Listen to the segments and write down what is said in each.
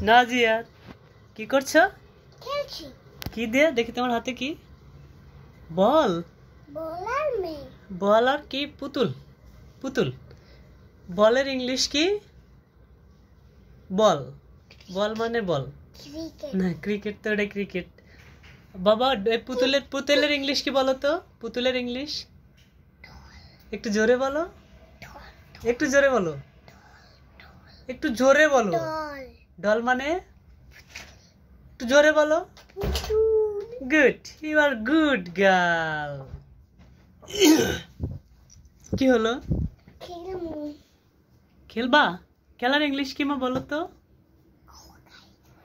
নাজিয়া কি করছো? খেলছি। কি দিয়ে দেখি তোমার হাতে কি? বল। বল আর মেয়ে। বল আর কি? পুতুল। পুতুল। বলের ইংলিশ কি? বল। বল মানে বল। ক্রিকেট। না ক্রিকেট তো এটা ক্রিকেট। বাবা পুতুলের ইংলিশ কি বলো তো? পুতুলের ইংলিশ একটু জোরে বলো। একটু জোরে বলো। একটু জোরে বলো। ডল। ডল মানে? একটু জোরে বলো। পুতুল। Good, you are good girl. কি হলো? খেলমু। খেলবা? খেলার ইংলিশ কি মা বলো তো?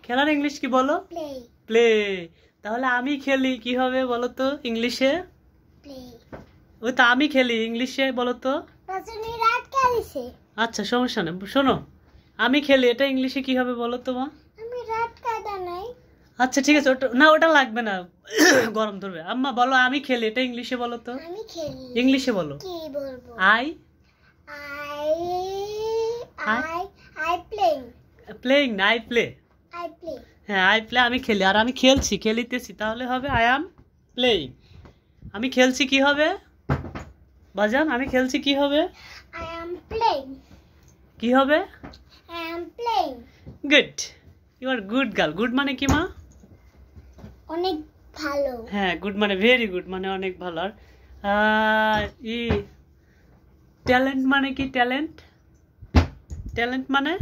খেলার ইংলিশ কি বলো? প্লে। প্লে। তাহলে আমি খেলি কি হবে বলো তো ইংলিশে? প্লে। ওই তো আমি খেলি ইংলিশে বলো তো? রজনী রাত খেলিছে। আচ্ছা সমস্যা নেই, শোনো আমি খেলি এটা ইংলিশে কি হবে বলো তো মা? আমি রাত কাটা নাই। আচ্ছা ঠিক আছে, ওটা না ওটা লাগবে না, গরম ধরবে। আম্মা বলো আমি খেলি এটা ইংলিশে বলো তো? আমি খেলি। ইংলিশে বলো। কি বলবো? I I I I play. Playing না আই প্লে। I play. হ্যাঁ আই প্লে আমি খেলি, আর আমি খেলছি খেলিতেছি তাহলে হবে আই অ্যাম প্লেইং। আমি খেলছি কি হবে বাজান? আমি খেলছি কি হবে? I am playing. কি হবে? I am playing. Good, you are good girl. Good মানে কি মা? অনেক ভালো। হ্যাঁ গুড মানে ভেরি গুড মানে অনেক ভালো। আর ই ট্যালেন্ট মানে কি? ট্যালেন্ট ট্যালেন্ট মানে?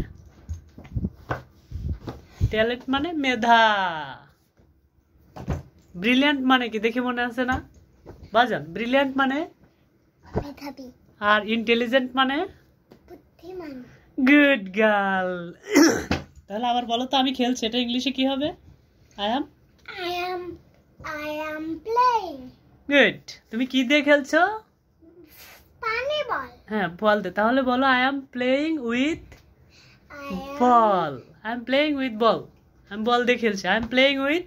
ট্যালেন্ট মানে মেধা। ব্রিলিয়ান্ট মানে কি দেখে মনে আছে না বাজান? ব্রিলিয়ান্ট মানে? মেধাবী। আর ইন্টেলিজেন্ট মানে? বুদ্ধিমান। Good girl. তাহলে আবার বলো তো আমি খেলছি এটা ইংলিশে কি হবে? I am I am playing. Good. তুমি কি দিয়ে খেলছো? পানি বল। হ্যাঁ বল দে, তাহলে বলো I am playing with I am ball. I am playing with ball. আমি বল দিয়ে খেলছি। I am playing with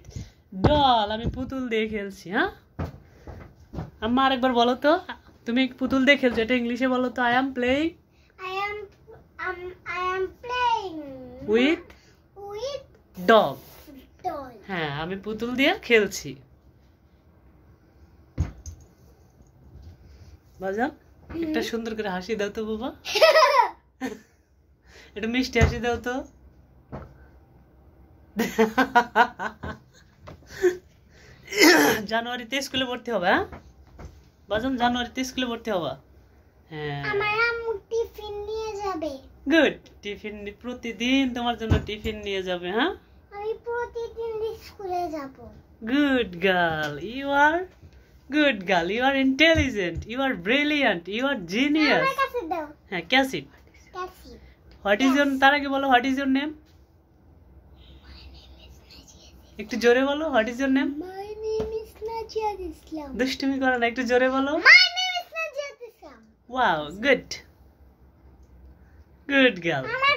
doll. আমি পুতুল দিয়ে খেলছি। হ্যাঁ আম্মা আরেকবার বলো তো, তুমি পুতুল দিয়ে খেলছো এটা ইংলিশে বলো তো? I am playing I am playing with with dog. doll. হ্যাঁ আমি পুতুল দিয়ে খেলছি। বাজান একটা সুন্দর করে হাসি দাও তো বাবা। একটু মিষ্টি হাসি দাও তো। জানুয়ারিতে স্কুলে ভর্তি হবে? হ্যাঁ বাজান জানুয়ারিতে স্কুলে ভর্তি হবা? হ্যাঁ আমার আম্মু টিফিন নিয়ে যাবে। গুড। টিফিন প্রতিদিন তোমার জন্য টিফিন নিয়ে যাবে? হ্যাঁ আমি প্রতিদিন স্কুলে যাব। Good girl, you are good girl, you are intelligent, you are brilliant, you are genius. আমার কাছে দাও। হ্যাঁ ক্যাসিড। ক্যাসি। হোয়াট ইজ ইউর, তার আগে বলো হোয়াট ইজ ইউর নেম। একটু জোরে বলো what is your name. My name is Najiat Islam. দুষ্টুমি করো না, একটু জোরে বলো। My name is Najiat Islam. Wow good, good girl. আমার